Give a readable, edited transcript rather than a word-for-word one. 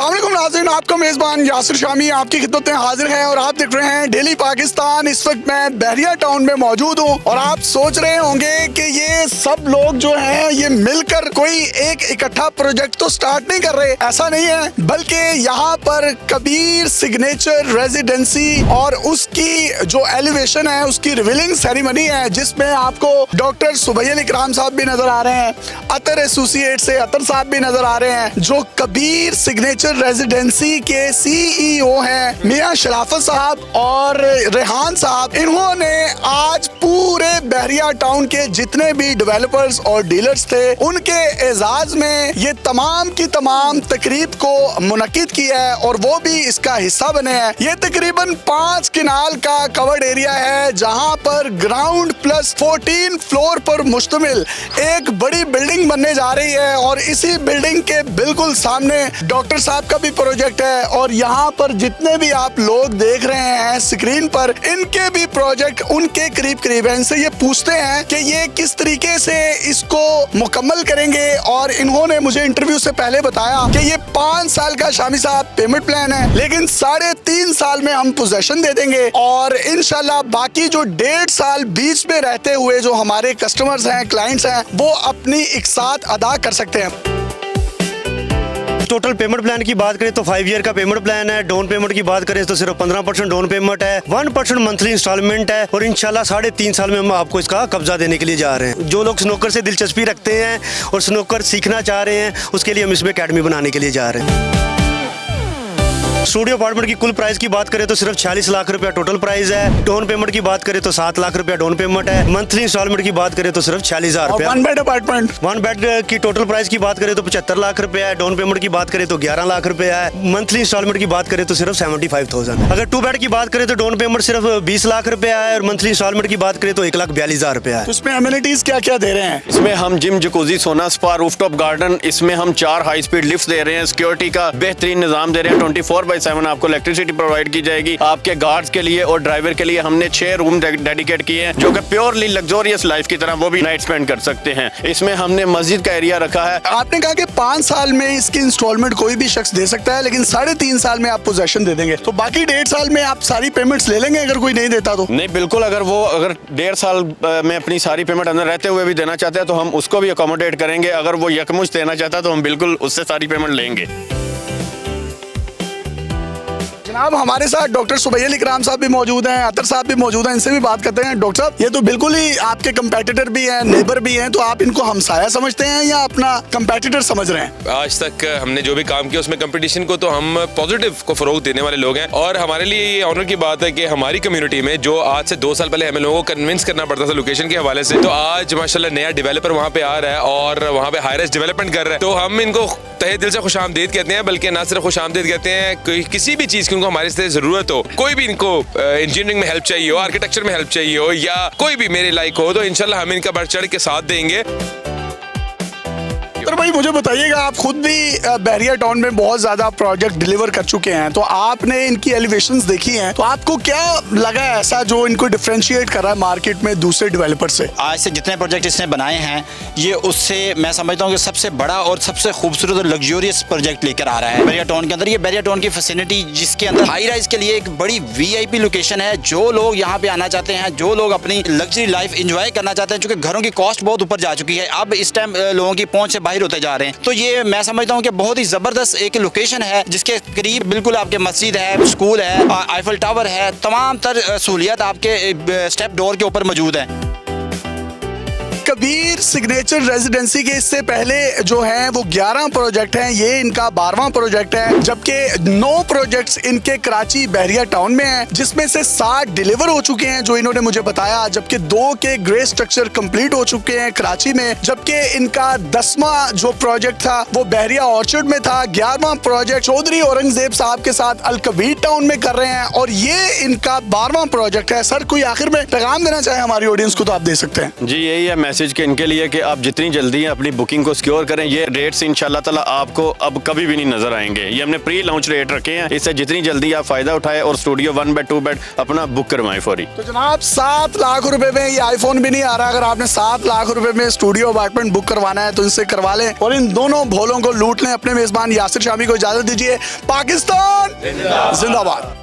अस्सलाम वालेकुम नाज़रीन, आपका मेज़बान यासिर शामी आपकी खिदमत में हाजिर है और आप देख रहे हैं डेली पाकिस्तान। इस वक्त मैं बहरिया टाउन में मौजूद हूँ और आप सोच रहे होंगे कि ये सब लोग जो हैं ये मिलकर कोई एक इकट्ठा प्रोजेक्ट तो स्टार्ट नहीं कर रहे, ऐसा नहीं है, बल्कि यहाँ पर कबीर सिग्नेचर रेजिडेंसी और उसकी जो एलिवेशन है उसकी रिवीलिंग सेरेमनी है, जिसमें आपको डॉक्टर सुबैल इकराम साहब भी नजर आ रहे हैं, अतर एसोसिएट से अतर साहब भी नजर आ रहे हैं, जो कबीर सिग्नेचर रेजिडेंसी के सीईओ हैं मियां शराफत साहब और रेहान साहब। इन्होंने आज पूरे बहरिया टाउन के जितने भी डेवलपर्स और डीलर्स थे उनके एजाज में ये तमाम की तमाम तकरीब को मुनक्किद किया है और वो भी इसका हिस्सा बने हैं। ये तकरीबन 5 किनाल का कवर्ड एरिया है जहां पर ग्राउंड प्लस 14 फ्लोर पर मुश्तमिल एक बड़ी बिल्डिंग बनने जा रही है और इसी बिल्डिंग के बिल्कुल सामने डॉक्टर साहब का भी प्रोजेक्ट है और यहाँ पर जितने भी आप लोग देख रहे हैं स्क्रीन पर इनके भी प्रोजेक्ट उनके करीब करीब है। इनसे ये पूछते हैं कि ये किस तरीके से इसको मुकम्मल करेंगे और इन्होंने मुझे इंटरव्यू से पहले बताया कि ये 5 साल का शामी साहब पेमेंट प्लान है, लेकिन 3.5 साल में हम पोजेशन दे देंगे और इंशाल्लाह बाकी जो 1.5 साल बीच में रहते हुए जो हमारे कस्टमर्स हैं, क्लाइंट्स हैं, वो अपनी इकसात अदा कर सकते हैं। टोटल पेमेंट प्लान की बात करें तो 5 ईयर का पेमेंट प्लान है। डाउन पेमेंट की बात करें तो सिर्फ 15% डाउन पेमेंट है, 1% मंथली इंस्टॉलमेंट है और इंशाल्लाह 3.5 साल में हम आपको इसका कब्जा देने के लिए जा रहे हैं। जो लोग स्नूकर से दिलचस्पी रखते हैं और स्नूकर सीखना चाह रहे हैं उसके लिए हम इसमें अकेडमी बनाने के लिए जा रहे हैं। स्टूडियो अपार्टमेंट की कुल प्राइस की बात करें तो सिर्फ 46 लाख रुपया टोटल प्राइस है। डाउन पेमेंट की बात करें तो 7 लाख रुपया डाउन पेमेंट है। मंथली इंस्टॉलमेंट की बात करें तो सिर्फ 46,000 रुपया। 1 बेड अपार्टमेंट 1 बेड की टोटल प्राइस की बात करें तो 75 लाख रुपया है। डाउन पेमेंट की बात करें तो 11 लाख रुपया है। मंथली इंस्टॉलमेंट की बात करें तो सिर्फ 75,000। अगर 2 बेड की बात करें तो डाउन पेमेंट सिर्फ 20 लाख रुपया है और मंथली इंस्टॉलमेंट की बात करें तो 1,42,000 रुपया है। उसमें एमिनिटीज क्या क्या दे रहे हैं? इसमें हम जिम, जकूजी, सोना स्पा, रूफटॉप गार्डन, इसमें हम 4 हाई स्पीड लिफ्ट दे रहे हैं। सिक्योरिटी का बेहतरीन निजाम दे रहे हैं। 24/7 आपको इलेक्ट्रिसिटी प्रोवाइड की जाएगी। आपके गार्ड्स के लिए और ड्राइवर के लिए हमने 6 रूम डेडिकेट किए हैं जो कि प्योरली लग्जोरियस लाइफ की तरह वो भी नाइट स्पेंड कर सकते हैं। इसमें हमने मस्जिद का एरिया रखा है। आपने कहा कि 5 साल में इसकी इंस्टॉलमेंट कोई भी शख्स दे सकता है, लेकिन 3.5 साल में आप पोजेशन दे देंगे, तो बाकी 1.5 साल में आप सारी पेमेंट्स ले लेंगे अगर कोई नहीं देता तो? नहीं, बिल्कुल। अगर 1.5 साल में अपनी सारी पेमेंट अंदर रहते हुए भी देना चाहते हैं तो हम उसको भी अकोमोडेट करेंगे। अगर वो यकमुश्त देना चाहता है तो हम बिल्कुल उससे सारी पेमेंट लेंगे। जनाब, हमारे साथ डॉक्टर सुबैल इकराम साहब भी मौजूद हैं, अतर साहब भी मौजूद हैं, इनसे भी बात करते हैं। डॉक्टर साहब, ये तो बिल्कुल ही आपके कंपेटिटर भी हैं, नेबर भी हैं, तो आप इनको हमसाया समझते हैं या अपना कंपेटिटर समझ रहे हैं? आज तक हमने जो भी काम किया उसमें कंपटीशन को तो हम पॉजिटिव को फरोग देने वाले लोग हैं और हमारे लिए ये ऑनर की बात है कि हमारी कम्युनिटी में जो आज से 2 साल पहले हमें लोगों को कन्विंस करना पड़ता था लोकेशन के हवाले से, तो आज माशाल्लाह नया डेवलपर वहाँ पे आ रहा है और वहाँ पे हाई राइज डेवलपमेंट कर रहा है। तो हम इनको तहे दिल से खुशामदीद कहते हैं, बल्कि ना सिर्फ खुशामदीद कहते हैं, किसी भी चीज की उनको हमारे से जरूरत हो, कोई भी इनको इंजीनियरिंग में हेल्प चाहिए हो, आर्किटेक्चर में हेल्प चाहिए हो या कोई भी मेरे लाइक हो, तो इंशाल्लाह हम इनका बढ़ चढ़ के साथ देंगे। तो भाई मुझे बताइएगा, आप खुद भी बहरिया टाउन में बहुत ज्यादा प्रोजेक्ट डिलीवर कर चुके हैं, तो आपने इनकी एलिवेशंस देखी हैं, तो आपको क्या लगा है ऐसा जो इनको डिफरेंशिएट कर रहा है मार्केट में दूसरे डेवलपर से? आज से जितने प्रोजेक्ट इसने बनाए हैं ये उससे मैं समझता हूँ कि सबसे बड़ा और सबसे खूबसूरत और लग्जरियस प्रोजेक्ट लेकर आ रहा है बहरिया टाउन के अंदर। ये बहरिया टाउन की फैसिलिटी जिसके अंदर हाई राइज के लिए एक बड़ी VIP लोकेशन है। जो लोग यहाँ पे आना चाहते हैं, जो लोग अपनी लग्जरी लाइफ इंजॉय करना चाहते हैं, चूँकि घरों की कॉस्ट बहुत ऊपर जा चुकी है, अब इस टाइम लोगों की पहुँच से बाहर होते जा रहे हैं, तो ये मैं समझता हूँ कि बहुत ही जबरदस्त एक लोकेशन है जिसके करीब बिल्कुल आपके मस्जिद है, स्कूल है, आईफल टावर है, तमाम तर सहूलियत आपके स्टेप डोर के ऊपर मौजूद है। कबीर सिग्नेचर रेजिडेंसी के इससे पहले जो हैं वो 11 प्रोजेक्ट हैं, ये इनका 12वां प्रोजेक्ट है, जबकि 9 प्रोजेक्ट्स इनके कराची बहरिया टाउन में हैं, जिसमें से 60 डिलीवर हो चुके हैं जो इन्होंने मुझे बताया, जबकि 2 के ग्रे स्ट्रक्चर कंप्लीट हो चुके हैं कराची में, जबकि इनका 10वां जो प्रोजेक्ट था वो बहरिया ऑर्चर्ड में था। 11वां प्रोजेक्ट चौधरी औरंगजेब साहब के साथ अल कबीर टाउन में कर रहे हैं और ये इनका 12वां प्रोजेक्ट है। सर, कोई आखिर में पैगाम देना चाहे हमारी ऑडियंस को तो आप दे सकते हैं। जी, यही है मैसेज मैसेज कि इनके लिए कि आप जितनी जल्दी अपनी बुकिंग को सिक्योर करें। ये रेट्स इंशाल्लाह ताला आपको अब कभी भी नहीं नजर आएंगे। ये हमने प्री लॉन्च रेट रखे हैं, इससे जितनी जल्दी आप फायदा उठाएं और स्टूडियो 1 बेड 2 बेड अपना बुक करवाएं फौरी। तो जनाब 7 लाख रुपए में ये आईफोन भी नहीं आ रहा। अगर आपने 7 लाख रुपए में स्टूडियो अपार्टमेंट बुक करवाना है तो इनसे करवा लें और इन दोनों भोलों को लूट लें। अपने मेजबान यासिर शामी को इजाजत दीजिए। पाकिस्तान जिंदाबाद।